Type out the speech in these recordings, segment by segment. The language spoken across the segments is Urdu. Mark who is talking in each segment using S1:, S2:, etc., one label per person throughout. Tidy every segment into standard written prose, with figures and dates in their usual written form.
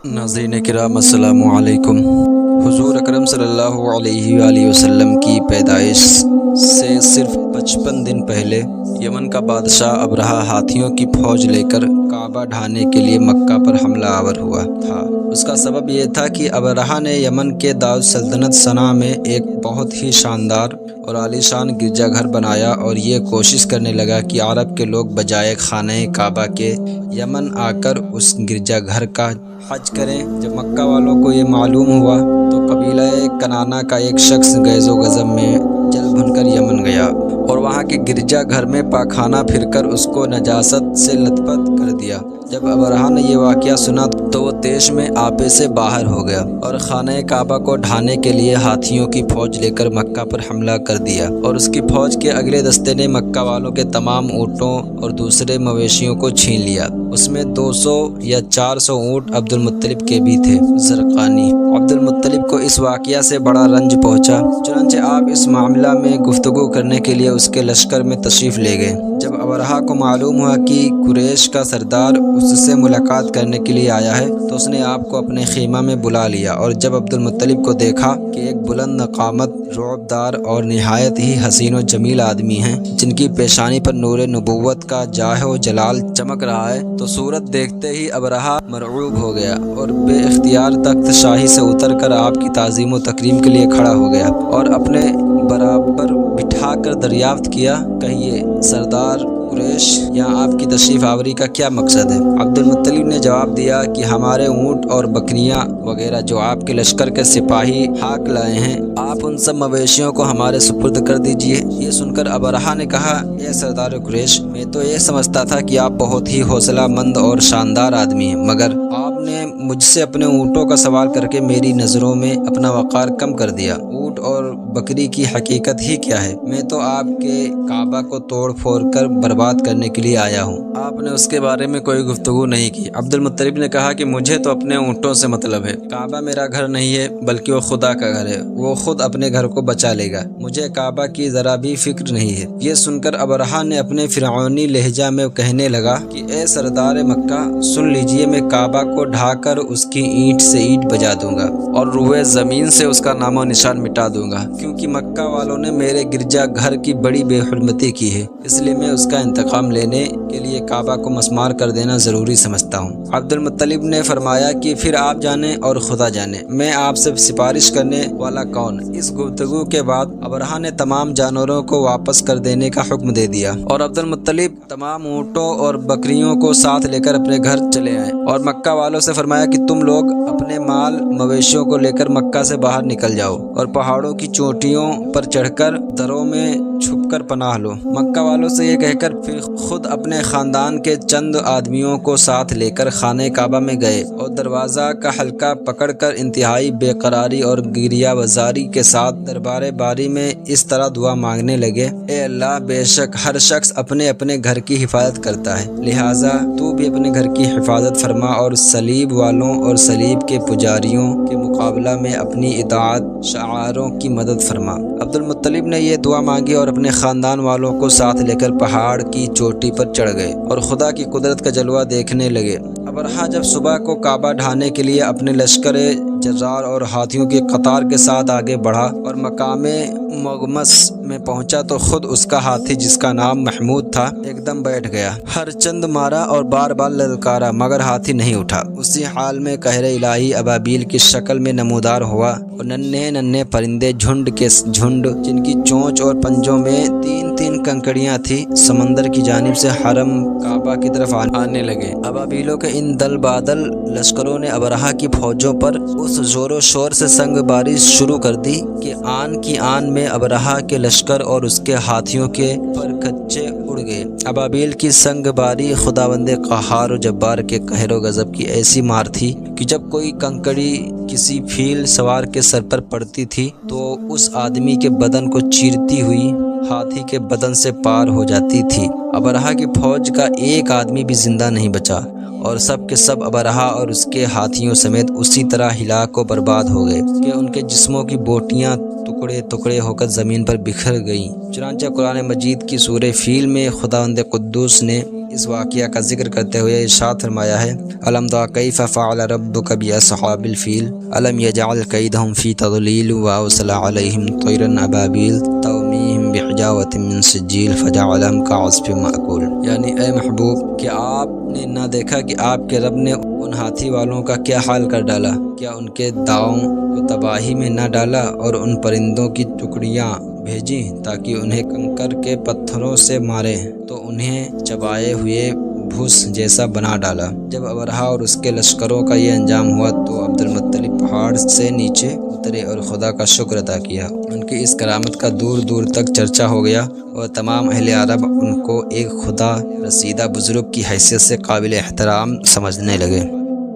S1: ناظرین کرام السلام علیکم۔ حضور اکرم صلی اللہ علیہ وآلہ وسلم کی پیدائش سے صرف 55 دن پہلے یمن کا بادشاہ ابرہہ ہاتھیوں کی فوج لے کر کعبہ ڈھانے کے لیے مکہ پر حملہ آور ہوا تھا۔ اس کا سبب یہ تھا کہ ابرہہ نے یمن کے دارالسلطنت صنعا میں ایک بہت ہی شاندار اور عالیشان گرجا گھر بنایا اور یہ کوشش کرنے لگا کہ عرب کے لوگ بجائے خانہ کعبہ کے یمن آ کر اس گرجا گھر کا حج کریں۔ جب مکہ والوں کو یہ معلوم ہوا تو قبیلہ کنانہ کا ایک شخص غیظ و غضب میں جل بھن کر یمن گیا اور وہاں کے گرجا گھر میں پاخانہ پھر کر اس کو نجاست سے لت پت کر دیا۔ جب ابرہہ نے یہ واقعہ سنا تو وہ طیش میں آپے سے باہر ہو گیا اور خانہ کعبہ کو ڈھانے کے لیے ہاتھیوں کی فوج لے کر مکہ پر حملہ کر دیا، اور اس کی فوج کے اگلے دستے نے مکہ والوں کے تمام اونٹوں اور دوسرے مویشیوں کو چھین لیا۔ اس میں 200 یا 400 اونٹ عبد المطلب کے بھی تھے۔ زرقانی عبد المطلب کو اس واقعہ سے بڑا رنج پہنچا، چنانچہ آپ اس معاملہ میں گفتگو کرنے کے لیے اس کے لشکر میں تشریف لے گئے۔ جب ابرہہ کو معلوم ہوا کہ قریش کا سردار اس سے ملاقات کرنے کے لیے آیا ہے تو اس نے آپ کو اپنے خیمہ میں بلا لیا، اور جب عبد المطلب کو دیکھا کہ ایک بلند قامت، رعب دار اور نہایت ہی حسین و جمیل آدمی ہیں جن کی پیشانی پر نور نبوت کا جاہ و جلال چمک رہا ہے، تو صورت دیکھتے ہی ابرہہ مرعوب ہو گیا اور بے اختیار تخت شاہی سے اتر کر آپ کی تعظیم و تکریم کے لیے کھڑا ہو گیا اور اپنے برابر بٹھا کر دریافت کیا، کہیے سردار قریش، یہاں آپ کی تشریف آوری کا کیا مقصد ہے؟ عبد المطلب نے جواب دیا کہ ہمارے اونٹ اور بکریاں وغیرہ جو آپ کے لشکر کے سپاہی ہاک لائے ہیں، آپ ان سب مویشیوں کو ہمارے سپرد کر دیجئے۔ یہ سن کر ابرہہ نے کہا، اے سردار قریش، میں تو یہ سمجھتا تھا کہ آپ بہت ہی حوصلہ مند اور شاندار آدمی ہیں، مگر آپ نے مجھ سے اپنے اونٹوں کا سوال کر کے میری نظروں میں اپنا وقار کم کر دیا۔ اونٹ اور بکری کی حقیقت ہی کیا ہے؟ میں تو آپ کے کعبہ کو توڑ پھوڑ کر برباد کرنے کے لیے آیا ہوں، آپ نے اس کے بارے میں کوئی گفتگو نہیں کی۔ عبد المطلب نے کہا کہ مجھے تو اپنے اونٹوں سے مطلب ہے، کعبہ میرا گھر نہیں ہے بلکہ وہ خدا کا گھر ہے، وہ خود اپنے گھر کو بچا لے گا، مجھے کعبہ کی ذرا بھی فکر نہیں ہے۔ یہ سن کر ابرہہ نے اپنے فرعونی لہجہ میں کہنے لگا کہ اے سردار مکہ، سن لیجئے، میں کعبہ کو ڈھا کر اس کی اینٹ سے اینٹ بجا دوں گا اور روئے زمین سے اس کا نام و نشان مٹا دوں گا، کیونکہ مکہ والوں نے میرے گرجا گھر کی بڑی بے حرمتی کی ہے، اس لیے میں اس کا انتقام لینے کے لیے کعبہ کو مسمار کر دینا ضروری سمجھتا ہوں۔ عبد المطلب نے فرمایا کہ پھر آپ جانیں اور خدا جانے، میں آپ سے سفارش کرنے والا کون؟ اس گفتگو کے بعد ابرہہ نے تمام جانوروں کو واپس کر دینے کا حکم دے دیا اور عبد المطلب تمام اونٹوں اور بکریوں کو ساتھ لے کر اپنے گھر چلے آئے اور مکہ والوں سے فرمایا کہ تم لوگ اپنے مال مویشیوں کو لے کر مکہ سے باہر نکل جاؤ اور پہاڑوں کی چوٹیوں پر چڑھ کر دروں میں چھپ کر پناہ لو۔ مکہ والوں سے یہ کہہ کر پھر خود اپنے خاندان کے چند آدمیوں کو ساتھ لے کر خانہ کعبہ میں گئے اور دروازہ کا حلقہ پکڑ کر انتہائی بے قراری اور گریہ وزاری کے ساتھ دربار باری میں اس طرح دعا مانگنے لگے، اے اللہ، بے شک ہر شخص اپنے اپنے گھر کی حفاظت کرتا ہے، لہٰذا تو بھی اپنے گھر کی حفاظت فرما اور صلیب والوں اور صلیب کے پجاریوں کے مقابلہ میں اپنی اطاعت شعاروں کی مدد فرما۔ عبد المطلب نے یہ دعا مانگی اور اپنے خاندان والوں کو ساتھ لے کر پہاڑ کی چوٹی پر چڑھ گئے اور خدا کی قدرت کا جلوہ دیکھنے لگے۔ ابرہہ جب صبح کو کعبہ ڈھانے کے لیے اپنے لشکر جرار اور ہاتھیوں کی قطار کے ساتھ آگے بڑھا اور مقام مغمس میں پہنچا تو خود اس کا ہاتھی، جس کا نام محمود تھا، ایک دم بیٹھ گیا، ہر چند مارا اور بار بار للکارا مگر ہاتھی نہیں اٹھا۔ اسی حال میں قہر الہی ابابیل کی شکل میں نمودار ہوا اور ننھے ننھے پرندے جھنڈ کے جھنڈ، جن کی چونچ اور پنجوں میں تین تین کنکڑیاں تھیں، سمندر کی جانب سے حرم کعبہ کی طرف آنے لگے۔ ابابیلوں کے ان دل بادل لشکروں نے ابرہہ کی فوجوں پر اس زور و شور سے سنگ باری شروع کر دی کہ آن کی آن میں ابرہہ کے لشکر اور اس کے ہاتھیوں کے پرکچے اڑ گئے۔ ابابیل کی سنگ باری خداوند قہار و جبار کے قہر و غضب کی ایسی مار تھی کہ جب کوئی کنکڑی کسی فیل سوار کے سر پر پڑتی تھی تو اس آدمی کے بدن کو چیرتی ہوئی ہاتھی کے بدن سے پار ہو جاتی تھی۔ ابرہہ کی فوج کا ایک آدمی بھی زندہ نہیں بچا اور سب کے سب ابرہہ اور اس کے ہاتھیوں سمیت اسی طرح ہلاک و برباد ہو گئے کہ ان کے جسموں کی بوٹیاں ٹکڑے ٹکڑے ہو کر زمین پر بکھر گئیں۔ چنانچہ قرآن مجید کی سورہ فیل میں خداوند قدوس نے اس واقعہ کا ذکر کرتے ہوئے ارشاد فرمایا ہے الم تر کیف فعل ربک باصحاب الفیل الم یجعل کیدہم فی تضلیل وارسل علیہم طیرا ابابیل ترمیہم بحجارۃ من سجیل فجعلہم کعصف مأکول، یعنی اے محبوب کیا آپ نے نہ دیکھا کہ آپ کے رب نے ان ہاتھی والوں کا کیا حال کر ڈالا؟ کیا ان کے داؤں کو تباہی میں نہ ڈالا اور ان پرندوں کی ٹکڑیاں بھیجی تاکہ انہیں کنکر کے پتھروں سے مارے تو انہیں چبائے ہوئے بھوس جیسا بنا ڈالا۔ جب ابرہہ اور اس کے لشکروں کا یہ انجام ہوا تو عبد المطلب پہاڑ سے نیچے اترے اور خدا کا شکر ادا کیا۔ ان کی اس کرامت کا دور دور تک چرچا ہو گیا اور تمام اہل عرب ان کو ایک خدا رسیدہ بزرگ کی حیثیت سے قابل احترام سمجھنے لگے۔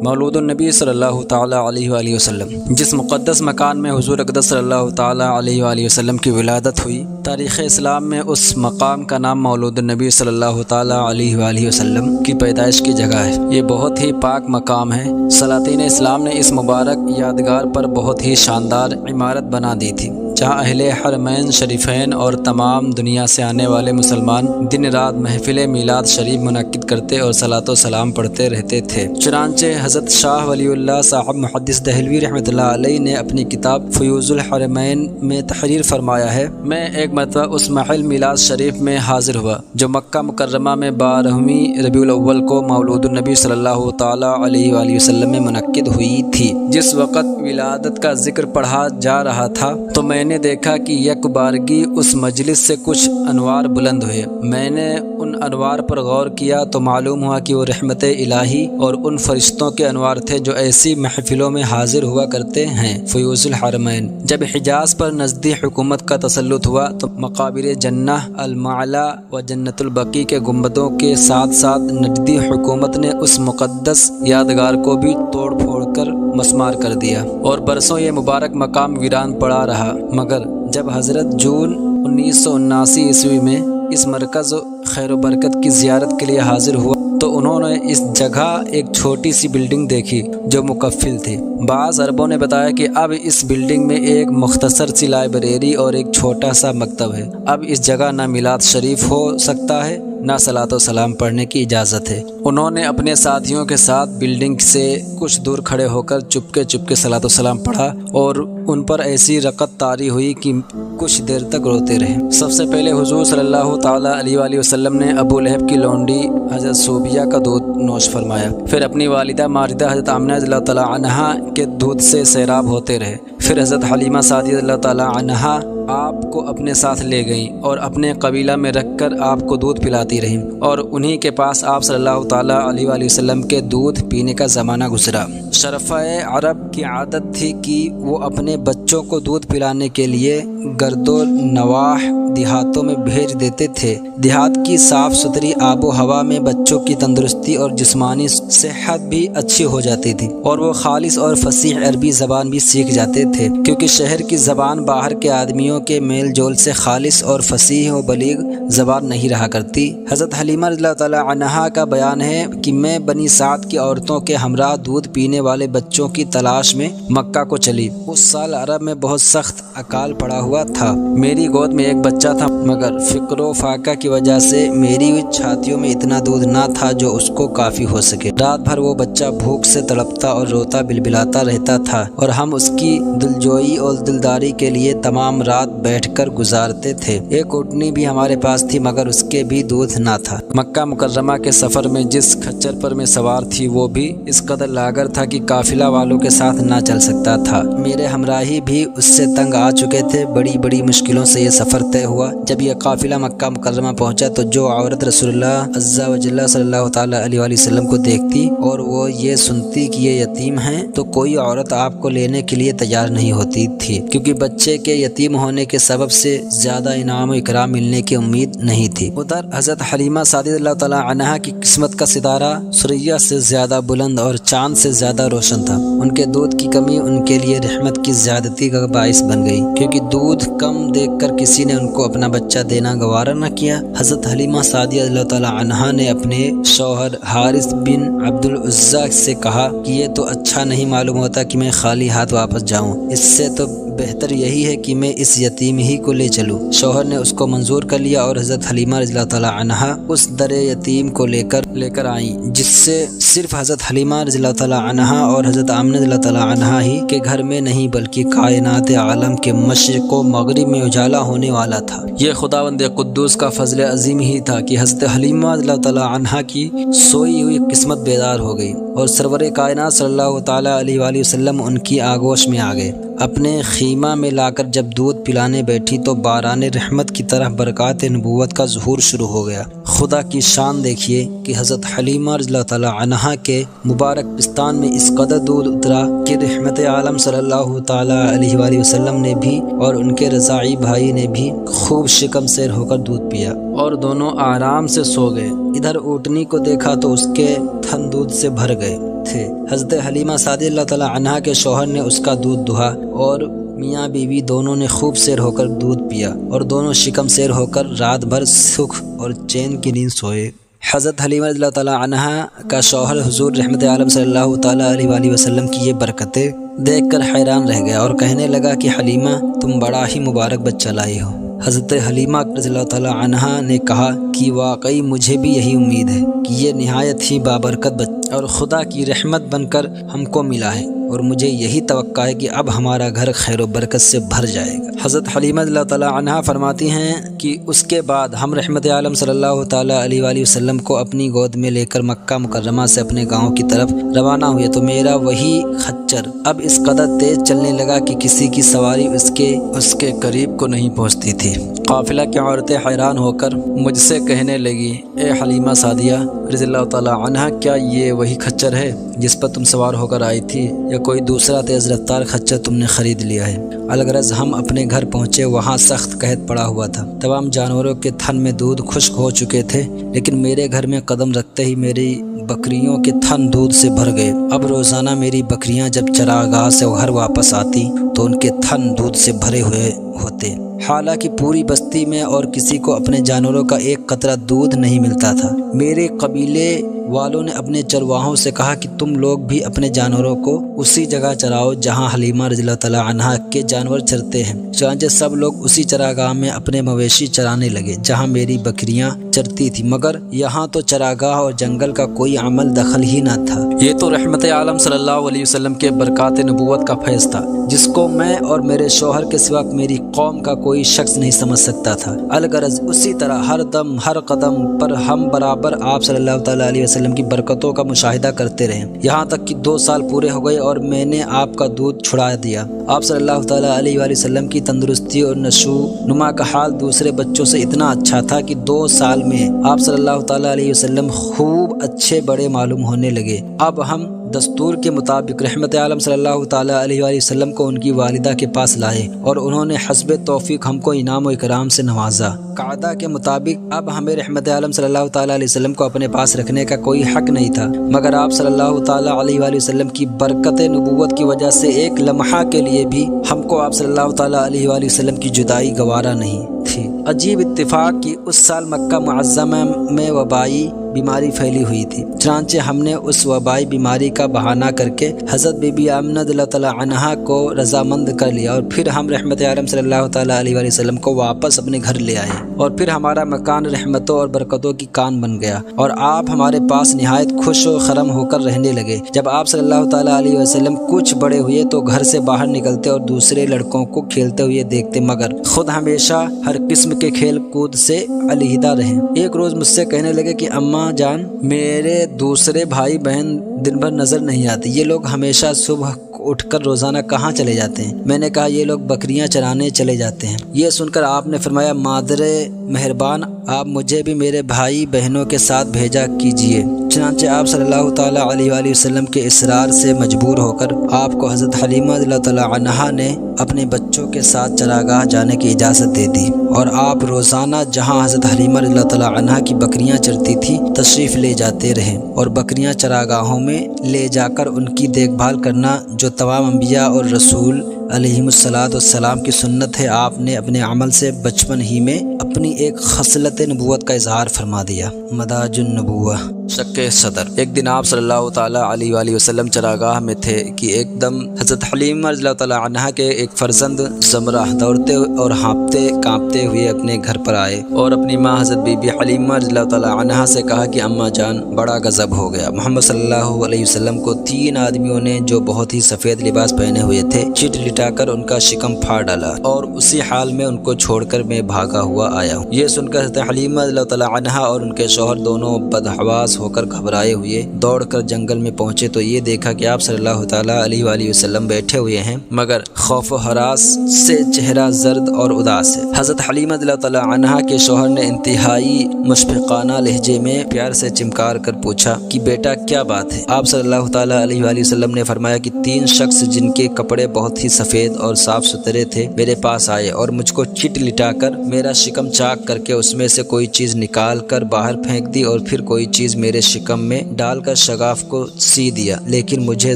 S1: مولود النبی صلی اللہ تعالیٰ علیہ وآلہ وسلم، جس مقدس مکان میں حضور اقدس صلی اللہ تعالیٰ علیہ وآلہ وسلم کی ولادت ہوئی، تاریخ اسلام میں اس مقام کا نام مولود النبی صلی اللہ تعالیٰ علیہ وآلہ وسلم کی پیدائش کی جگہ ہے۔ یہ بہت ہی پاک مقام ہے۔ سلاطین اسلام نے اس مبارک یادگار پر بہت ہی شاندار عمارت بنا دی تھی، جہاں اہل حرمین شریفین اور تمام دنیا سے آنے والے مسلمان دن رات محفل میلاد شریف منعقد کرتے اور صلاۃ و سلام پڑھتے رہتے تھے۔ چنانچہ حضرت شاہ ولی اللہ صاحب محدث دہلوی رحمۃ اللہ علیہ نے اپنی کتاب فیوض الحرمین میں تحریر فرمایا ہے، میں ایک مرتبہ اس محل میلاد شریف میں حاضر ہوا جو مکہ مکرمہ میں 12ویں ربیع الاول کو مولود النبی صلی اللہ تعالیٰ علیہ وآلہ وسلم میں منعقد ہوئی تھی۔ جس وقت ولادت کا ذکر پڑھا جا رہا تھا تو میں نے دیکھا کہ یک بارگی اس مجلس سے کچھ انوار بلند ہوئے۔ میں نے ان انوار پر غور کیا تو معلوم ہوا کہ وہ رحمت الہی اور ان فرشتوں کے انوار تھے جو ایسی محفلوں میں حاضر ہوا کرتے ہیں۔ فیوض الحرمین۔ جب حجاز پر نزدی حکومت کا تسلط ہوا تو مقابر جنہ المعلا و جنت البقیع کے گنبدوں کے ساتھ ساتھ نجدی حکومت نے اس مقدس یادگار کو بھی توڑ پھوڑ کر مسمار کر دیا اور برسوں یہ مبارک مقام ویران پڑا رہا، مگر جب حضرت جون 1979 عیسوی میں اس مرکز خیر و برکت کی زیارت کے لیے حاضر ہوا تو انہوں نے اس جگہ ایک چھوٹی سی بلڈنگ دیکھی جو مکفل تھی۔ بعض عربوں نے بتایا کہ اب اس بلڈنگ میں ایک مختصر سی لائبریری اور ایک چھوٹا سا مکتب ہے۔ اب اس جگہ نہ میلاد شریف ہو سکتا ہے نہ صلاۃ و سلام پڑھنے کی اجازت ہے۔ انہوں نے اپنے ساتھیوں کے ساتھ بلڈنگ سے کچھ دور کھڑے ہو کر چپکے صلاۃ و سلام پڑھا اور ان پر ایسی رقت طاری ہوئی کہ کچھ دیر تک روتے رہے۔ سب سے پہلے حضور صلی اللہ تعالیٰ علیہ وآلہ وسلم نے ابو لہب کی لونڈی حضرت صوبیہ کا دودھ نوش فرمایا، پھر اپنی والدہ ماردہ حضرت آمنہ رضی اللہ تعالیٰ عنہا کے دودھ سے سیراب ہوتے رہے، پھر حضرت حلیمہ سعدیہ رضی اللہ تعالیٰ عنہا آپ کو اپنے ساتھ لے گئیں اور اپنے قبیلہ میں رکھ کر آپ کو دودھ پلاتی رہیں اور انہی کے پاس آپ صلی اللہ تعالیٰ علیہ وآلہ وسلم کے دودھ پینے کا زمانہ گزرا۔ شرفۂ عرب کی عادت تھی کہ وہ اپنے بچوں کو دودھ پلانے کے لیے گرد و نواح دیہاتوں میں بھیج دیتے تھے۔ دیہات کی صاف ستھری آب و ہوا میں بچوں کی تندرستی اور جسمانی صحت بھی اچھی ہو جاتی تھی اور وہ خالص اور فصیح عربی زبان بھی سیکھ جاتے تھے، کیونکہ شہر کی زبان باہر کے آدمیوں کے میل جول سے خالص اور فصیح و بلیغ زبان نہیں رہا کرتی۔ حضرت حلیمہ رضی اللہ تعالیٰ عنہا کا بیان ہے کہ میں بنی سعد کی عورتوں کے ہمراہ دودھ پینے والے بچوں کی تلاش میں مکہ کو چلی۔ اس سال عرب میں بہت سخت اکال پڑا ہوا تھا۔ میری گود میں ایک بچہ تھا، مگر فقر و فاقہ کی وجہ سے میری چھاتیوں میں اتنا دودھ نہ تھا جو اس کو کافی ہو سکے۔ رات بھر وہ بچہ بھوک سے تڑپتا اور روتا بلبلاتا رہتا تھا اور ہم اس کی دلجوئی اور دلداری کے لیے تمام رات بیٹھ کر گزارتے تھے۔ ایک اونٹنی بھی ہمارے پاس تھی مگر اس کے بھی دودھ نہ تھا۔ مکہ مکرمہ کے سفر میں جس کھچر پر میں سوار تھی وہ بھی اس قدر لاغر تھا کہ قافلہ والوں کے ساتھ نہ چل سکتا تھا۔ میرے ہمراہی بھی اس سے تنگ آ چکے تھے۔ بڑی مشکلوں سے یہ سفر طے ہوا۔ جب یہ قافلہ مکہ مکرمہ پہنچا تو جو عورت رسول اللہ عز و جل صلی اللہ تعالیٰ علیہ وآلہ وسلم کو دیکھتی اور وہ یہ سنتی کہ یہ یتیم ہیں تو کوئی عورت آپ کو لینے کے لیے تیار نہیں ہوتی تھی، کیونکہ بچے کے یتیم ہونے کے سبب سے زیادہ انعام و اکرام ملنے کی امید نہیں تھی۔ ادھر حضرت حلیمہ سعدیہ رضی اللہ تعالیٰ عنہا کی قسمت کا ستارہ سریا سے زیادہ بلند اور چاند سے زیادہ روشن تھا۔ ان کے دودھ کی کمی ان کے لیے رحمت کی زیادتی کا باعث بن گئی، کیونکہ دودھ کم دیکھ کر کسی نے ان کو اپنا بچہ دینا گوارا نہ کیا۔ حضرت حلیمہ سعدیہ رضی اللہ تعالیٰ عنہا نے اپنے شوہر حارث بن عبد العزیٰ سے کہا کہ یہ تو اچھا نہیں معلوم ہوتا کہ میں خالی ہاتھ واپس جاؤں، اس سے تو بہتر یہی ہے کہ میں اس یتیم ہی کو لے چلوں۔ شوہر نے اس کو منظور کر لیا اور حضرت حلیمہ رضی اللہ تعالی عنہا اس در یتیم کو لے کر آئیں، جس سے صرف حضرت حلیمہ رضی اللہ تعالی عنہا اور حضرت آمنہ رضی اللہ تعالی عنہا ہی کے گھر میں نہیں بلکہ کائنات عالم کے مشرق و مغرب میں اجالا ہونے والا تھا۔ یہ خداوند قدوس کا فضل عظیم ہی تھا کہ حضرت حلیمہ رضی اللہ تعالی عنہا کی سوئی ہوئی قسمت بیدار ہو گئی اور سرور کائنات صلی اللہ تعالی علیہ وآلہ وسلم ان کی آغوش میں آ گئے۔ اپنے خیمہ میں لا کر جب دودھ پلانے بیٹھی تو باران رحمت کی طرح برکات نبوت کا ظہور شروع ہو گیا۔ خدا کی شان دیکھیے کہ حضرت حلیمہ رضی اللہ تعالی عنہا کے مبارک پستان میں اس قدر دودھ اترا کہ رحمت عالم صلی اللہ تعالی علیہ وآلہ وسلم نے بھی اور ان کے رضاعی بھائی نے بھی خوب شکم سیر ہو کر دودھ پیا اور دونوں آرام سے سو گئے۔ ادھر اونٹنی کو دیکھا تو اس کے تھن دودھ سے بھر گئے تھے۔ حضرت حلیمہ سعدیہ اللہ تعالی عنہا کے شوہر نے اس کا دودھ دہا اور میاں بیوی دونوں نے خوب سیر ہو کر دودھ پیا اور دونوں شکم سیر ہو کر رات بھر سکھ اور چین کی نیند سوئے۔ حضرت حلیمہ رضی اللہ تعالی عنہا کا شوہر حضور رحمت عالم صلی اللہ تعالی علیہ وآلہ وسلم کی یہ برکتیں دیکھ کر حیران رہ گیا اور کہنے لگا کہ حلیمہ تم بڑا ہی مبارک بچہ لائی ہو۔ حضرت حلیمہ رضی اللہ تعالی عنہا نے کہا کہ واقعی مجھے بھی یہی امید ہے کہ یہ نہایت ہی بابرکت بچہ اور خدا کی رحمت بن کر ہم کو ملا ہے اور مجھے یہی توقع ہے کہ اب ہمارا گھر خیر و برکت سے بھر جائے گا۔ حضرت حلیمہ رضی اللہ تعالی عنہا فرماتی ہیں کہ اس کے بعد ہم رحمت عالم صلی اللہ تعالی علیہ وآلہ وسلم کو اپنی گود میں لے کر مکہ مکرمہ سے اپنے گاؤں کی طرف روانہ ہوئے تو میرا وہی خچر اب اس قدر تیز چلنے لگا کہ کسی کی سواری اس کے قریب کو نہیں پہنچتی تھی۔ قافلہ کی عورتیں حیران ہو کر مجھ سے کہنے لگی، اے حلیمہ سعدیہ رضی اللہ تعالی عنہا، کیا یہ وہی خچر ہے جس پر تم سوار ہو کر آئی تھی یا کوئی دوسرا تیز رفتار خچر تم نے خرید لیا ہے؟ الغرض ہم اپنے گھر پہنچے، وہاں سخت قحط پڑا ہوا تھا، تمام جانوروں کے تھن میں دودھ خشک ہو چکے تھے، لیکن میرے گھر میں قدم رکھتے ہی میری بکریوں کے تھن دودھ سے بھر گئے۔ اب روزانہ میری بکریاں جب چراگاہ سے گھر واپس آتی تو ان کے تھن دودھ سے بھرے ہوئے ہوتے، حالانکہ پوری بستی میں اور کسی کو اپنے جانوروں کا ایک قطرہ دودھ نہیں ملتا تھا۔ میرے قبیلے والوں نے اپنے چرواہوں سے کہا کہ تم لوگ بھی اپنے جانوروں کو اسی جگہ چراؤ جہاں حلیمہ رضی اللہ تعالی عنہا کے جانور چرتے ہیں۔ چنانچہ سب لوگ اسی چراگاہ میں اپنے مویشی چرانے لگے جہاں میری بکریاں چرتی تھی، مگر یہاں تو چراگاہ اور جنگل کا کوئی عمل دخل ہی نہ تھا۔ یہ تو رحمت عالم صلی اللہ علیہ وسلم کے برکات نبوت کا فیض تھا جس کو میں اور میرے شوہر کے سوا میری قوم کا کوئی شخص نہیں سمجھ سکتا تھا۔ الغرض اسی طرح ہر دم ہر قدم پر ہم برابر آپ صلی اللہ تعالی علیہ وسلم کی برکتوں کا مشاہدہ کرتے رہے، یہاں تک کہ 2 سال پورے ہو گئے اور میں نے آپ کا دودھ چھڑا دیا۔ آپ صلی اللہ تعالی علیہ وآلہ وسلم کی تندرستی اور نشو نما کا حال دوسرے بچوں سے اتنا اچھا تھا کہ 2 سال میں آپ صلی اللہ تعالی علیہ وسلم خوب اچھے بڑے معلوم ہونے لگے۔ اب ہم دستور کے مطابق رحمت عالم صلی اللہ تعالی علیہ وآلہ وسلم کو ان کی والدہ کے پاس لائے اور انہوں نے حسب توفیق ہم کو انعام و اکرام سے نوازا۔ قاعدہ کے مطابق اب ہمیں رحمت عالم صلی اللہ تعالی علیہ وسلم کو اپنے پاس رکھنے کا کوئی حق نہیں تھا، مگر آپ صلی اللہ تعالی علیہ وآلہ وسلم کی برکت نبوت کی وجہ سے ایک لمحہ کے لیے بھی ہم کو آپ صلی اللہ تعالی علیہ وآلہ وسلم کی جدائی گوارا نہیں تھی۔ عجیب اتفاق کہ اس سال مکہ معظمہ میں وبائی بیماری پھیلی ہوئی تھی، چنانچہ ہم نے اس وبائی بیماری کا بہانہ کر کے حضرت بی بی آمنہ رضی اللہ تعالی عنہا کو رضامند کر لیا اور پھر ہم رحمت عالم صلی اللہ تعالی علیہ وآلہ وسلم کو واپس اپنے گھر لے آئے اور پھر ہمارا مکان رحمتوں اور برکتوں کی کان بن گیا اور آپ ہمارے پاس نہایت خوش و خرم ہو کر رہنے لگے۔ جب آپ صلی اللہ تعالی علیہ وسلم کچھ بڑے ہوئے تو گھر سے باہر نکلتے اور دوسرے لڑکوں کو کھیلتے ہوئے دیکھتے، مگر خود ہمیشہ ہر قسم کے کھیل کود سے علیحدہ رہے۔ ایک روز مجھ سے کہنے لگے کہ اماں جان، میرے دوسرے بھائی بہن دن بھر نظر نہیں آتے، یہ لوگ ہمیشہ صبح اٹھ کر روزانہ کہاں چلے جاتے ہیں؟ میں نے کہا یہ لوگ بکریاں چرانے چلے جاتے ہیں۔ یہ سن کر آپ نے فرمایا، مادر مہربان، آپ مجھے بھی میرے بھائی بہنوں کے ساتھ بھیجا کیجیے۔ چنانچہ آپ صلی اللہ تعالی علیہ وآلہ وسلم کے اصرار سے مجبور ہو کر آپ کو حضرت حلیمہ رضی اللہ تعالی عنہا نے اپنے بچوں کے ساتھ چراگاہ جانے کی اجازت دے دی اور آپ روزانہ جہاں حضرت حلیمہ رضی اللہ تعالی عنہا کی بکریاں چرتی تھی تشریف لے جاتے رہے اور بکریاں چراگاہوں میں لے جا کر ان کی دیکھ بھال کرنا جو تمام انبیاء اور رسول علیہم الصلاۃ والسلام کی سنت ہے، آپ نے اپنے عمل سے بچپن ہی میں اپنی ایک خصلت نبوت کا اظہار فرما دیا۔ مداج النبوہ۔ شق صدر۔ ایک دن آپ صلی اللہ تعالیٰ علیہ وآلہ وسلم چراگاہ میں تھے کہ ایک دم حضرت حلیمہ رضی اللہ تعالیٰ عنہا کے ایک فرزند زمرہ دوڑتے اور ہانپتے کانپتے ہوئے اپنے گھر پر آئے اور اپنی ماں حضرت بی بی حلیمہ رضی اللہ تعالیٰ عنہا سے کہا کہ اماں جان بڑا غضب ہو گیا، محمد صلی اللہ علیہ وسلم کو 3 آدمیوں نے جو بہت ہی سفید لباس پہنے ہوئے تھے چٹ لٹا کر ان کا شکم پھاڑ ڈالا اور اسی حال میں ان کو چھوڑ کر میں بھاگا ہوا آیا ہوں۔ یہ سن کر حضرت حلیمہ رضی اللہ تعالیٰ عنہا اور ان کے شوہر دونوں بدحواس ہو کر گھبرائے ہوئے دوڑ کر جنگل میں پہنچے تو یہ دیکھا کہ آپ صلی اللہ تعالیٰ علیہ وآلہ وسلم بیٹھے ہوئے ہیں مگر خوف و ہراس سے چہرہ زرد اور اداس ہے۔ حضرت حلیمہ رضی اللہ تعالیٰ عنہا کے شوہر نے انتہائی مشفقانہ لہجے میں پیار سے چمکار کر پوچھا کہ بیٹا کیا بات ہے؟ آپ صلی اللہ تعالیٰ علیہ وآلہ وسلم نے فرمایا کہ 3 شخص جن کے کپڑے بہت ہی سفید اور صاف ستھرے تھے میرے پاس آئے اور مجھ کو چٹ لٹا کر میرا شکم چاک کر کے اس میں سے کوئی چیز نکال کر باہر پھینک دی اور پھر کوئی چیز میرے شکم میں ڈال کر شگاف کو سی دیا، لیکن مجھے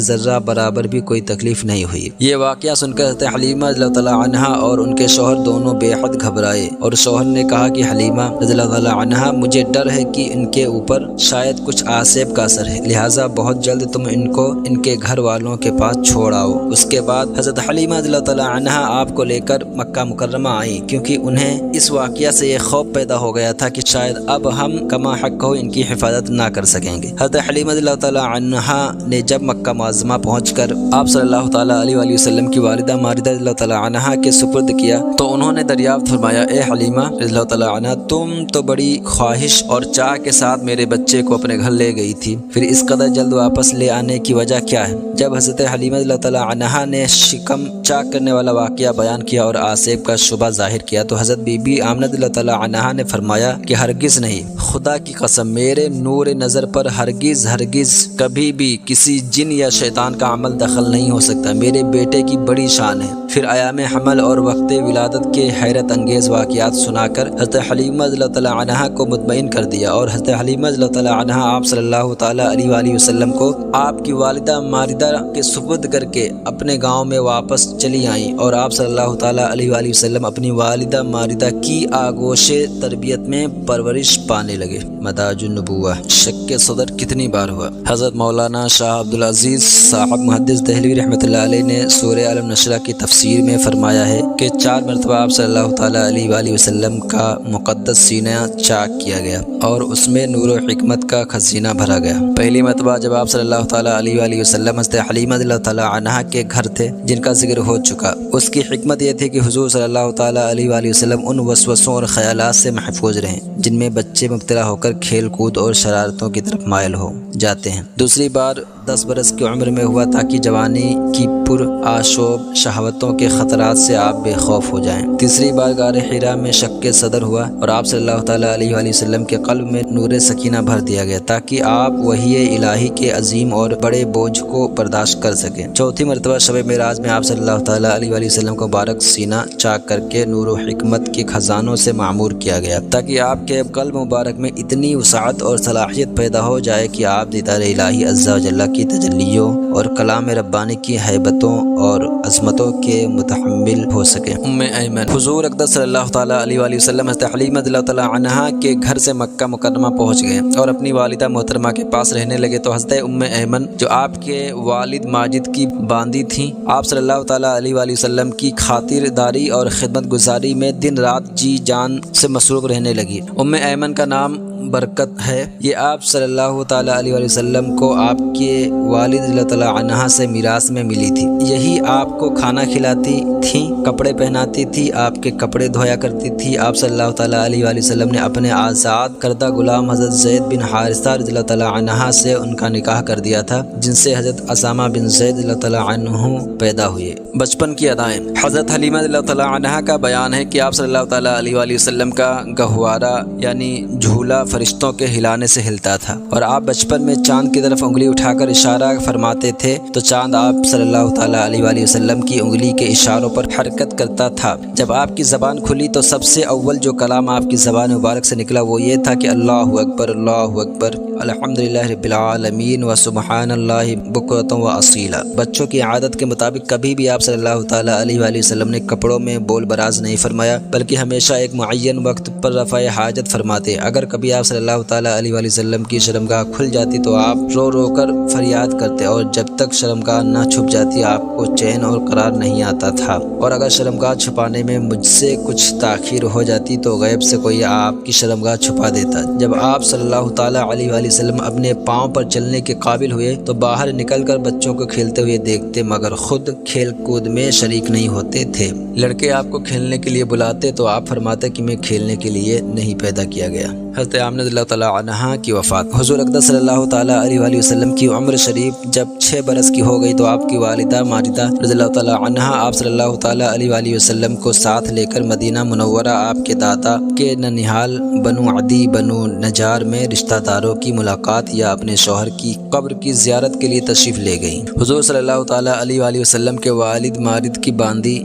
S1: ذرہ برابر بھی کوئی تکلیف نہیں ہوئی۔ یہ واقعہ سن کر حضرت حلیمہ رضی اللہ تعالیٰ عنہا اور ان کے شوہر دونوں بے حد گھبرائے اور شوہر نے کہا کہ حلیمہ رضی اللہ تعالیٰ عنہا مجھے ڈر ہے کہ ان کے اوپر شاید کچھ آسیب کا اثر ہے، لہٰذا بہت جلد تم ان کو ان کے گھر والوں کے پاس چھوڑ آؤ۔ اس کے بعد حضرت حلیمہ رضی اللہ تعالیٰ عنہا آپ کو لے کر مکہ مکرمہ آئیں کیونکہ انہیں اس واقعہ سے یہ خوف پیدا ہو گیا تھا کہ شاید اب ہم کما حق ہو ان کی حفاظت نہ کر سکیں گے۔ حضرت حلیمہ رضی اللہ تعالیٰ عنہا نے جب مکہ معظمہ پہنچ کر آپ صلی اللہ تعالیٰ علیہ وآلہ وسلم کی والدہ ماردہ رضی اللہ تعالیٰ عنہا کے سپرد کیا تو انہوں نے دریافت فرمایا، اے حلیمہ رضی اللہ تعالیٰ عنہا تم تو بڑی خواہش اور چاہ کے ساتھ میرے بچے کو اپنے گھر لے گئی تھی، پھر اس قدر جلد واپس لے آنے کی وجہ کیا ہے؟ جب حضرت حلیمہ رضی اللہ تعالیٰ عنہا نے شکم چاک کرنے والا واقعہ بیان کیا اور آسیب کا شبہ ظاہر کیا تو حضرت بی بی آمنہ رضی اللہ تعالیٰ عنہا نے فرمایا کہ ہرگز نہیں، خدا کی قسم میرے نور نظر پر ہرگز کبھی بھی کسی جن یا شیطان کا عمل دخل نہیں ہو سکتا، میرے بیٹے کی بڑی شان ہے۔ پھر ایام حمل اور وقت ولادت کے حیرت انگیز واقعات سنا کر حضرت حلیمہ رضی اللہ تعالیٰ عنہا کو مطمئن کر دیا اور حضرت حلیمہ رضی اللہ تعالیٰ عنہا آپ صلی اللہ تعالیٰ علیہ وآلہ وسلم کو آپ کی والدہ ماردہ کے سپرد کر کے اپنے گاؤں میں واپس چلی آئیں اور آپ صلی اللہ تعالیٰ علیہ وآلہ وسلم اپنی والدہ ماردہ کی آغوش تربیت میں پرورش پانے لگے۔ مداج النبوہ شق صدر کتنی بار ہوا؟ حضرت مولانا شاہ عبدالعزیز صاحب محدث دہلوی رحمۃ اللہ علیہ نے سورہ علم نشرہ کی تفسیر میں فرمایا ہے کہ 4 مرتبہ آپ صلی اللہ تعالیٰ علیہ وآلہ وسلم کا مقدس سینہ چاک کیا گیا اور اس میں نور و حکمت کا خزینہ بھرا گیا۔ پہلی مرتبہ جب آپ صلی اللہ تعالیٰ علیہ وآلہ وسلم حضرت حلیمہ رضی اللہ تعالیٰ عنہا کے گھر تھے جن کا ذکر ہو چکا، اس کی حکمت یہ تھی کہ حضور صلی اللہ تعالیٰ علیہ وآلہ وسلم ان وسوسوں اور خیالات سے محفوظ رہیں جن میں بچے مبتلا ہو کر کھیل کود اور شرارتوں کی طرف مائل ہو جاتے ہیں۔ دوسری بار 10 برس کی عمر میں ہوا تاکہ جوانی کی پر آشوب شہوتوں کے خطرات سے آپ بے خوف ہو جائیں۔ تیسری بار غار حرا میں شق صدر ہوا اور آپ صلی اللہ تعالیٰ علیہ وآلہ وسلم کے قلب میں نور سکینہ بھر دیا گیا تاکہ آپ وحی الہی کے عظیم اور بڑے بوجھ کو برداشت کر سکیں۔ چوتھی مرتبہ شب معراج میں آپ صلی اللہ تعالیٰ علیہ وآلہ وسلم کو مبارک سینہ چاک کر کے نور و حکمت کے خزانوں سے معمور کیا گیا تاکہ آپ کے قلب مبارک میں اتنی وسعت اور صلاحیت پیدا ہو جائے کہ آپ دیدار الہی عز و جل کی تجلیوں اور کلام ربانی کی ہیبتوں اور عظمتوں کے متحمل ہو سکیں۔ ام ایمن حضور اقدس صلی اللہ تعالیٰ علیہ وآلہ وسلم حضرت حلیمہ رضی اللہ تعالیٰ عنہا کے گھر سے مکہ مکرمہ پہنچ گئے اور اپنی والدہ محترمہ کے پاس رہنے لگے تو حضرت ام ایمن جو آپ کے والد ماجد کی باندی تھیں، آپ صلی اللہ تعالیٰ علیہ وآلہ وسلم کی خاطرداری اور خدمت گزاری میں دن رات جی جان سے مصروف رہنے لگی۔ ام ایمن کا نام برکت ہے، یہ آپ صلی اللہ تعالیٰ علیہ وآلہ وسلم کو آپ کے والد رضی اللہ تعالیٰ عنہا سے میراث میں ملی تھی۔ یہی آپ کو کھانا کھلاتی تھیں، کپڑے پہناتی تھی، آپ کے کپڑے دھویا کرتی تھی۔ آپ صلی اللہ تعالیٰ علیہ وآلہ وسلم نے اپنے آزاد کردہ غلام حضرت زید بن حارثہ رضی اللہ تعالیٰ عنہا سے ان کا نکاح کر دیا تھا جن سے حضرت اسامہ بن زید رضی اللہ تعالیٰ عنہ پیدا ہوئے۔ بچپن کی ادائیں حضرت حلیمہ رضی اللہ تعالیٰ عنہا کا بیان ہے کہ آپ صلی اللہ تعالیٰ علیہ وآلہ وسلم کا گہوارہ یعنی جھولا فرشتوں کے ہلانے سے ہلتا تھا اور آپ بچپن میں چاند کی طرف انگلی اٹھا کر اشارہ فرماتے تھے تو چاند آپ صلی اللہ تعالیٰ علیہ وآلہ وسلم کی انگلی کے اشاروں پر حرکت کرتا تھا۔ جب آپ کی زبان کھلی تو سب سے اول جو کلام آپ کی زبان مبارک سے نکلا وہ یہ تھا کہ اللہ اکبر اللہ اکبر الحمدللہ رب العالمین و سبحان اللہ بکرۃ و اصیلا۔ بچوں کی عادت کے مطابق کبھی بھی آپ صلی اللہ تعالیٰ علیہ وآلہ وسلم نے کپڑوں میں بول براز نہیں فرمایا، بلکہ ہمیشہ ایک معین وقت پر رفع حاجت فرماتے۔ اگر کبھی آپ صلی اللہ تعالیٰ علیہ وآلہ وسلم کی شرمگاہ کھل جاتی تو آپ رو رو کر فریاد کرتے، اور جب تک شرمگاہ نہ چھپ جاتی آپ کو چین اور قرار نہیں آتا تھا، اور اگر شرمگاہ چھپانے میں مجھ سے کچھ تاخیر ہو جاتی تو غیب سے کوئی آپ کی شرمگاہ چھپا دیتا۔ جب آپ صلی اللہ تعالیٰ علیہ وآلہ وسلم اپنے پاؤں پر چلنے کے قابل ہوئے تو باہر نکل کر بچوں کو کھیلتے ہوئے دیکھتے، مگر خود کھیل کود میں شریک نہیں ہوتے تھے۔ لڑکے آپ کو کھیلنے کے لیے بلاتے تو آپ فرماتے کہ میں کھیلنے کے لیے نہیں پیدا کیا گیا۔ حضرت آمنہ رضی اللہ تعالیٰ عنہا کی وفات۔ حضور اقدس صلی اللہ تعالیٰ علیہ وآلہ وسلم کی عمر شریف جب 6 برس کی ہو گئی تو آپ کی والدہ ماجدہ رضی اللہ تعالیٰ عنہا آپ صلی اللہ تعالیٰ علیہ وآلہ وسلم کو ساتھ لے کر مدینہ منورہ آپ کے دادا کے ننھیال بنو عدی بنو نجار میں رشتہ داروں کی ملاقات یا اپنے شوہر کی قبر کی زیارت کے لیے تشریف لے گئیں۔ حضور صلی اللہ تعالیٰ علیہ وآلہ وسلم کے والد مارد کی باندی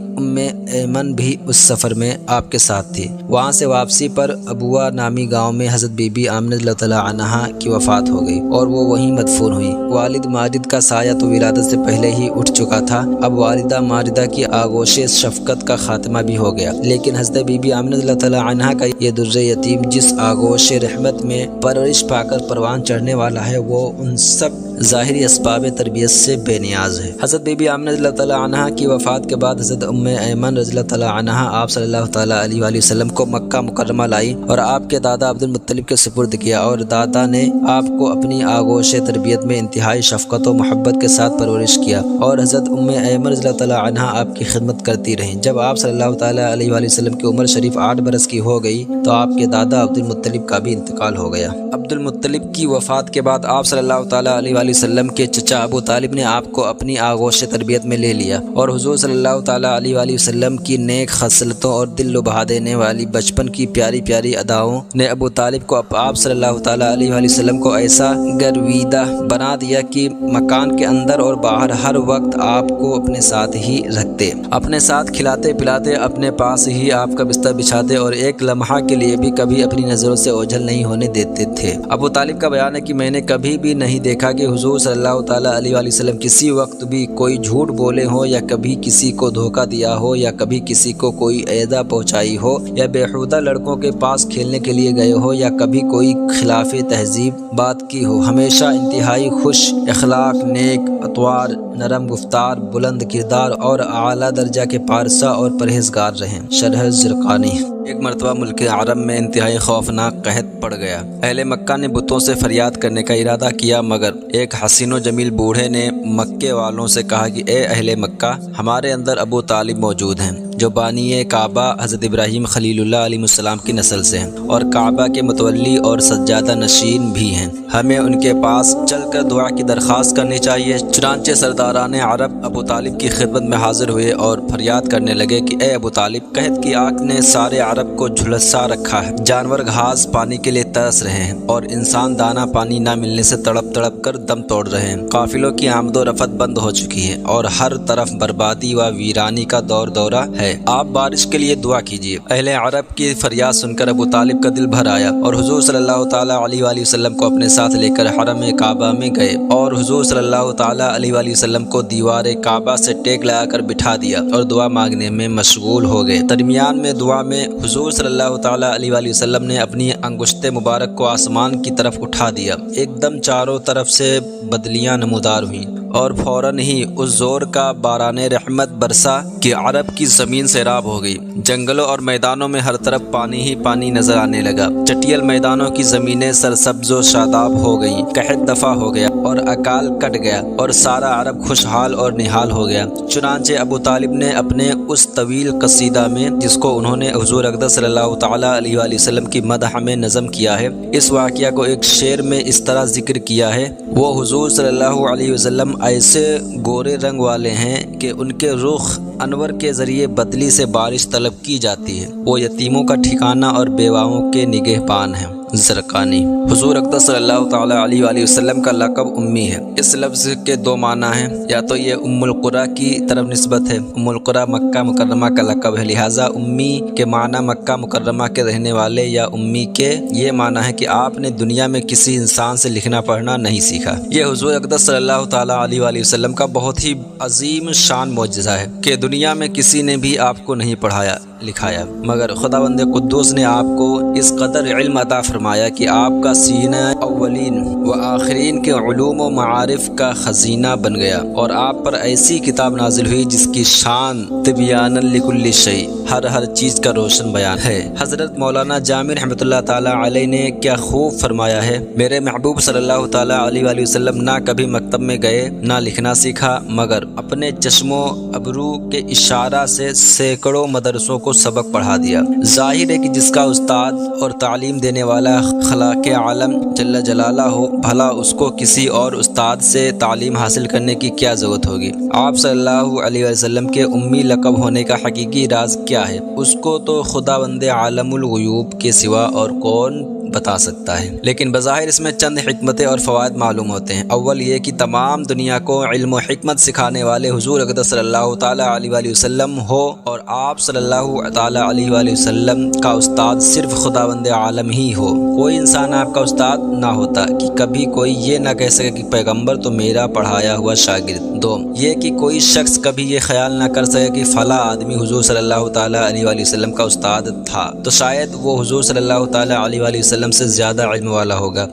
S1: ایمن بھی اس سفر میں آپ کے ساتھ تھی۔ وہاں سے واپسی پر ابوا نامی گاؤں میں حضرت بی بی آمنہ رضی اللہ تعالیٰ عنہا کی وفات ہو گئی اور وہ وہیں مدفون ہوئی۔ والد ماجد کا سایہ تو ولادت سے پہلے ہی اٹھ چکا تھا، اب والدہ ماجدہ کی آغوش شفقت کا خاتمہ بھی ہو گیا، لیکن حضرت بی بی آمنہ رضی اللہ تعالیٰ عنہا کا یہ در یتیم جس آغوش رحمت میں پرورش پا کر پروان چڑھنے والا ہے، وہ ان سب ظاہری اسباب تربیت سے بے نیاز ہے۔ حضرت بی بی آمنہ رضی اللہ تعالیٰ عنہا کی وفات کے بعد حضرت ایمن رضی اللہ تعالیٰ عنہا آپ صلی اللہ تعالیٰ علیہ وآلہ وسلم کو مکہ مکرمہ لائی اور آپ کے دادا عبد المطلب کے سپرد کیا، اور دادا نے آپ کو اپنی آغوش تربیت میں انتہائی شفقت و محبت کے ساتھ پرورش کیا، اور حضرت ایمن رضی اللہ تعالیٰ عنہا آپ کی خدمت کرتی رہیں۔ جب آپ صلی اللہ تعالیٰ علیہ وآلہ وسلم کی عمر شریف 8 برس کی ہو گئی تو آپ کے دادا عبد المطلب کا بھی انتقال ہو گیا۔ عبد المطلب کی وفات کے بعد آپ صلی اللہ تعالیٰ علیہ وآلہ وسلم کے چچا ابو طالب نے آپ کو اپنی آغوش تربیت میں لے لیا، اور حضور صلی اللہ تعالیٰ علیہ وآلہ وسلم کی نیک خصلتوں اور دل لبھا دینے والی بچپن کی پیاری پیاری اداؤں نے ابو طالب کو آپ صلی اللہ تعالیٰ علیہ وآلہ وسلم کو ایسا گرویدہ بنا دیا کہ مکان کے اندر اور باہر ہر وقت آپ کو اپنے ساتھ ہی رکھتے، اپنے ساتھ کھلاتے پلاتے، اپنے پاس ہی آپ کا بستر بچھاتے، اور ایک لمحہ کے لیے بھی کبھی اپنی نظروں سے اوجھل نہیں ہونے دیتے تھے۔ ابو طالب کا بیان ہے کہ میں نے کبھی بھی نہیں دیکھا کہ حضور صلی اللہ تعالیٰ علیہ وآلہ وسلم کسی وقت بھی کوئی جھوٹ بولے ہو، یا کبھی کسی کو دھوکہ دیا ہو، یا کبھی کسی کو کوئی ایذا پہنچائی ہو، یا بیہودہ لڑکوں کے پاس کھیلنے کے لیے گئے ہو، یا کبھی کوئی خلاف تہذیب بات کی ہو۔ ہمیشہ انتہائی خوش اخلاق، نیک اطوار، نرم گفتار، بلند کردار اور اعلیٰ درجہ کے پارسا اور پرہیزگار رہیں۔ شرح زرقانی۔ ایک مرتبہ ملک عرب میں انتہائی خوفناک قحط پڑ گیا۔ اہل مکہ نے بتوں سے فریاد کرنے کا ارادہ کیا، مگر ایک حسین و جمیل بوڑھے نے مکے والوں سے کہا کہ اے اہل مکہ، ہمارے اندر ابو طالب موجود ہیں جو بانی کعبہ حضرت ابراہیم خلیل اللہ علیہ السلام کی نسل سے ہیں، اور کعبہ کے متولی اور سجادہ نشین بھی ہیں۔ ہمیں ان کے پاس چل کر دعا کی درخواست کرنی چاہیے۔ چنانچہ سرداران عرب ابو طالب کی خدمت میں حاضر ہوئے اور فریاد کرنے لگے کہ اے ابو طالب، قحط کی آگ نے سارے عرب کو جھلسا رکھا ہے، جانور گھاس پانی کے لیے ترس رہے ہیں، اور انسان دانہ پانی نہ ملنے سے تڑپ تڑپ کر دم توڑ رہے ہیں۔ قافلوں کی آمد و رفت بند ہو چکی ہے اور ہر طرف بربادی و ویرانی کا دور دورہ ہے۔ آپ بارش کے لیے دعا کیجیے۔ اہل عرب کی فریاد سن کر ابو طالب کا دل بھر آیا، اور حضور صلی اللہ تعالیٰ علیہ وآلہ وسلم کو اپنے ساتھ لے کر حرم کعبہ میں گئے، اور حضور صلی اللہ تعالیٰ علیہ وآلہ وسلم کو دیوار کعبہ سے ٹیک لگا کر بٹھا دیا اور دعا مانگنے میں مشغول ہو گئے۔ درمیان میں دعا میں حضور صلی اللہ تعالیٰ علیہ وآلہ وسلم نے اپنی انگشت مبارک کو آسمان کی طرف اٹھا دیا۔ ایک دم چاروں طرف سے بدلیاں نمودار ہوئیں، اور فوراً ہی اس زور کا باران رحمت برسا کہ عرب کی زمین سیراب ہو گئی۔ جنگلوں اور میدانوں میں ہر طرف پانی ہی پانی نظر آنے لگا۔ چٹیل میدانوں کی زمینیں سرسبز و شاداب ہو گئیں، قحط دفع ہو گیا اور اکال کٹ گیا، اور سارا عرب خوشحال اور نہال ہو گیا۔ چنانچہ ابو طالب نے اپنے اس طویل قصیدہ میں، جس کو انہوں نے حضور اقدس صلی اللہ تعالیٰ علیہ وآلہ وسلم کی مدح میں نظم کیا ہے، اس واقعہ کو ایک شعر میں اس طرح ذکر کیا ہے: وہ حضور صلی اللہ علیہ وسلم ایسے گورے رنگ والے ہیں کہ ان کے رخ انور کے ذریعے بدلی سے بارش طلب کی جاتی ہے۔ وہ یتیموں کا ٹھکانہ اور بیواؤں کے نگہبان ہیں۔ زرقانی۔ حضور اقدس صلی اللہ تعالیٰ علیہ وآلہ وسلم کا لقب امی ہے۔ اس لفظ کے دو معنی ہیں، یا تو یہ ام القریٰ کی طرف نسبت ہے، ام القریٰ مکہ مکرمہ کا لقب ہے، لہٰذا امی کے معنی مکہ مکرمہ کے رہنے والے یا امی کے یہ معنی ہے کہ آپ نے دنیا میں کسی انسان سے لکھنا پڑھنا نہیں سیکھا۔ یہ حضور اقدس صلی اللہ تعالیٰ علیہ وآلہ وسلم کا بہت ہی عظیم شان معجزہ ہے کہ دنیا میں کسی نے بھی آپ کو نہیں پڑھایا لکھایا، مگر خداوند قدوس نے آپ کو اس قدر علم عطا فرمایا کہ آپ کا سینہ اولین و آخرین کے علوم و معارف کا خزینہ بن گیا، اور آپ پر ایسی کتاب نازل ہوئی جس کی شان تبیان لکل شیء، ہر چیز کا روشن بیان ہے۔ حضرت مولانا جامی رحمۃ اللہ تعالیٰ علیہ نے کیا خوب فرمایا ہے، میرے محبوب صلی اللہ تعالیٰ علیہ وآلہ وسلم نہ کبھی مکتب میں گئے نہ لکھنا سیکھا، مگر اپنے چشم و ابرو کے اشارہ سے سینکڑوں مدرسوں کو سبق پڑھا دیا۔ ظاہر ہے کہ جس کا استاد اور تعلیم دینے والا خلاق عالم جل جلالہ ہو، بھلا اس کو کسی اور استاد سے تعلیم حاصل کرنے کی کیا ضرورت ہوگی۔ آپ صلی اللہ علیہ وسلم کے امی لقب ہونے کا حقیقی راز کیا ہے، اس کو تو خداوند عالم الغیوب کے سوا اور کون بتا سکتا ہے، لیکن بظاہر اس میں چند حکمتیں اور فوائد معلوم ہوتے ہیں۔ اول یہ کہ تمام دنیا کو علم و حکمت سکھانے والے حضور اقدس صلی اللہ تعالیٰ علیہ وآلہ وسلم ہو، اور آپ صلی اللہ تعالیٰ علیہ وآلہ وسلم کا استاد صرف خداوند عالم ہی ہو، کوئی انسان آپ کا استاد نہ ہوتا کہ کبھی کوئی یہ نہ کہہ سکے کہ پیغمبر تو میرا پڑھایا ہوا شاگرد۔ دو یہ کہ کوئی شخص کبھی یہ خیال نہ کر سکے کہ فلاں آدمی حضور صلی اللہ تعالیٰ علیہ وآلہ وسلم کا استاد تھا تو شاید وہ حضور صلی اللہ تعالیٰ علیہ وآلہ وسلم سے زیادہ علم والا ہوگا۔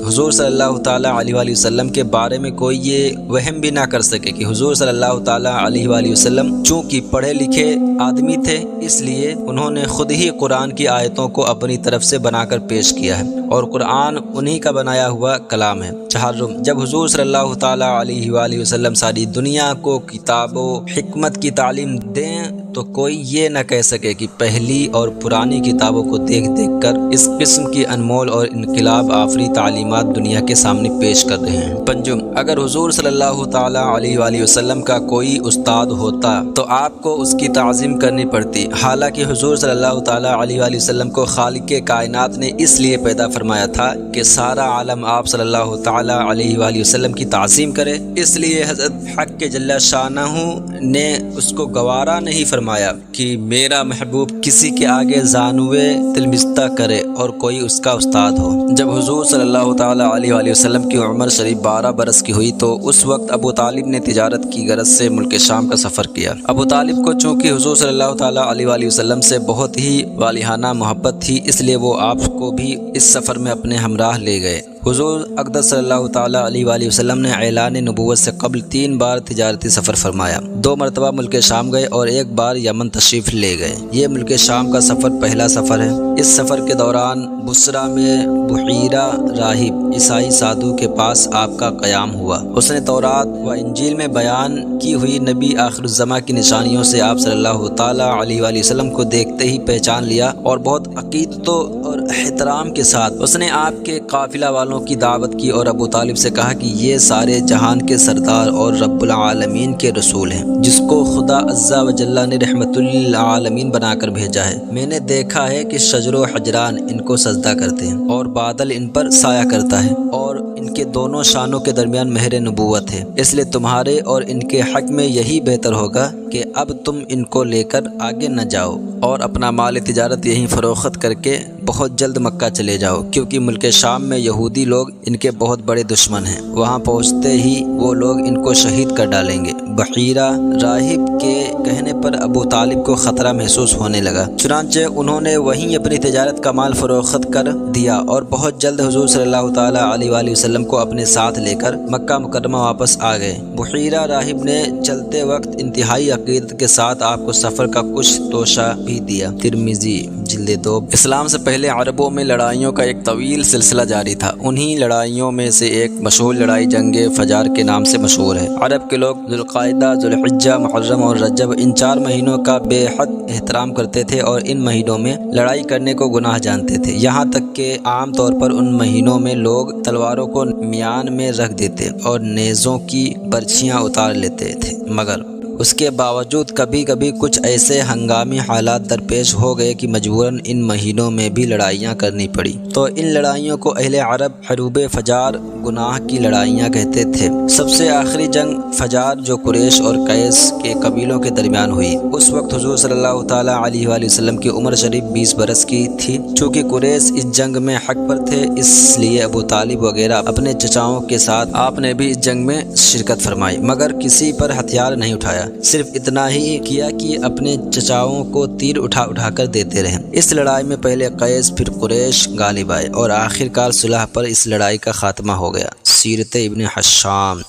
S1: حضور صلی اللہ تعالیٰ علیہ وآلہ وسلم کے بارے میں کوئی یہ وہم بھی نہ کر سکے کہ حضور صلی اللہ تعالیٰ علیہ وآلہ وسلم چونکہ پڑھے لکھے آدمی تھے، اس لیے انہوں نے خود ہی قرآن کی آیتوں کو اپنی طرف سے بنا کر پیش کیا ہے، اور قرآن انہی کا بنایا ہوا کلام ہے۔ چہارم جب حضور صلی اللہ تعالیٰ علیہ وآلہ وسلم ساری دنیا کو کتاب و حکمت کی تعلیم دیں تو کوئی یہ نہ کہہ سکے کہ پہلی اور پرانی کتابوں کو دیکھ کر اس قسم کی انمول اور انقلاب آفری تعلیمات دنیا کے سامنے پیش کر رہے ہیں۔ پنجم اگر حضور صلی اللہ تعالیٰ علیہ وآلہ وسلم کا کوئی استاد ہوتا تو آپ کو اس کی تعظیم کرنی پڑتی، حالانکہ حضور صلی اللہ تعالیٰ علیہ وآلہ وسلم کو خالق کائنات نے اس لیے پیدا فرمایا تھا کہ سارا عالم آپ صلی اللہ تعالیٰ علیہ وآلہ وسلم کی تعظیم کرے، اس لیے حضرت حق جل شانہ نے اس کو گوارا نہیں فرمایا کہ میرا محبوب کسی کے آگے زانوے تلمستہ کرے اور کوئی اس کا استاد ہو۔ جب حضور صلی اللہ تعالیٰ علیہ وآلہ وسلم کی عمر شریف 12 برس کی ہوئی تو اس وقت ابو طالب نے تجارت کی غرض سے ملک شام کا سفر کیا۔ ابو طالب کو چونکہ حضور صلی اللہ تعالیٰ علیہ وآلہ وسلم سے بہت ہی والہانہ محبت تھی، اس لیے وہ آپ کو بھی اس سفر میں اپنے ہمراہ لے گئے۔ حضور اقدس صلی اللہ تعالیٰ علیہ وآلہ وسلم نے اعلان نبوت سے قبل 3 بار تجارتی سفر فرمایا، 2 مرتبہ ملک شام گئے اور 1 بار یمن تشریف لے گئے۔ یہ ملک شام کا سفر پہلا سفر ہے۔ اس سفر کے دوران بصرہ میں بحیرہ راہب عیسائی سادھو کے پاس آپ کا قیام ہوا۔ اس نے تورات و انجیل میں بیان کی ہوئی نبی آخر الزماں کی نشانیوں سے آپ صلی اللہ تعالیٰ علیہ وآلہ وسلم کو دیکھتے ہی پہچان لیا، اور بہت عقیدت اور احترام کے ساتھ اس نے آپ کے قافلہ والوں کی دعوت کی اور ابو طالب سے کہا کہ یہ سارے جہان کے سردار اور رب العالمین کے رسول ہیں، جس کو خدا عز و جل نے رحمت للعالمین بنا کر بھیجا ہے۔ میں نے دیکھا ہے کہ شجر و حجران ان کو سجدہ کرتے ہیں اور بادل ان پر سایہ کرتا ہے، اور ان کے دونوں شانوں کے درمیان مہر نبوت ہے، اس لیے تمہارے اور ان کے حق میں یہی بہتر ہوگا کہ اب تم ان کو لے کر آگے نہ جاؤ اور اپنا مال تجارت یہیں فروخت کر کے بہت جلد مکہ چلے جاؤ، کیونکہ ملک شام میں یہودی لوگ ان کے بہت بڑے دشمن ہیں، وہاں پہنچتے ہی وہ لوگ ان کو شہید کر ڈالیں گے۔ بحیرہ راہب کے کہنے پر ابو طالب کو خطرہ محسوس ہونے لگا، چنانچہ انہوں نے وہیں اپنی تجارت کا مال فروخت کر دیا اور بہت جلد حضور صلی اللہ تعالیٰ علیہ وآلہ وسلم کو اپنے ساتھ لے کر مکہ مکرمہ واپس آ گئے۔ بحیرہ راہب نے چلتے وقت انتہائی عقیدت کے ساتھ آپ کو سفر کا کچھ توشہ بھی دیا۔ ترمذی جلد 2۔ اسلام سے پہلے عربوں میں لڑائیوں کا ایک طویل سلسلہ جاری تھا۔ انہی لڑائیوں میں سے ایک مشہور لڑائی جنگ فجار کے نام سے مشہور ہے۔ عرب کے لوگ ذوالقعدہ، ذوالحجہ، محرم اور رجب ان 4 مہینوں کا بے حد احترام کرتے تھے اور ان مہینوں میں لڑائی کرنے کو گناہ جانتے تھے، یہاں تک کہ عام طور پر ان مہینوں میں لوگ تلواروں کو میان میں رکھ دیتے اور نیزوں کی برچھیاں اتار لیتے تھے، مگر اس کے باوجود کبھی کبھی کچھ ایسے ہنگامی حالات درپیش ہو گئے کہ مجبوراً ان مہینوں میں بھی لڑائیاں کرنی پڑی، تو ان لڑائیوں کو اہل عرب حروب فجار، گناہ کی لڑائیاں کہتے تھے۔ سب سے آخری جنگ فجار جو قریش اور قیس کے قبیلوں کے درمیان ہوئی، اس وقت حضور صلی اللہ تعالیٰ علیہ وآلہ وسلم کی عمر شریف 20 برس کی تھی۔ چونکہ قریش اس جنگ میں حق پر تھے، اس لیے ابو طالب وغیرہ اپنے چچاؤں کے ساتھ آپ نے بھی اس جنگ میں شرکت فرمائی، مگر کسی پر ہتھیار نہیں اٹھایا، صرف اتنا ہی کیا کہ اپنے چچاؤں کو تیر اٹھا اٹھا کر دیتے رہے۔ اس لڑائی میں پہلے قیس پھر قریش غالب آئے اور آخر کار صلح پر اس لڑائی کا خاتمہ ہو گیا۔ سیرت ابن حشام۔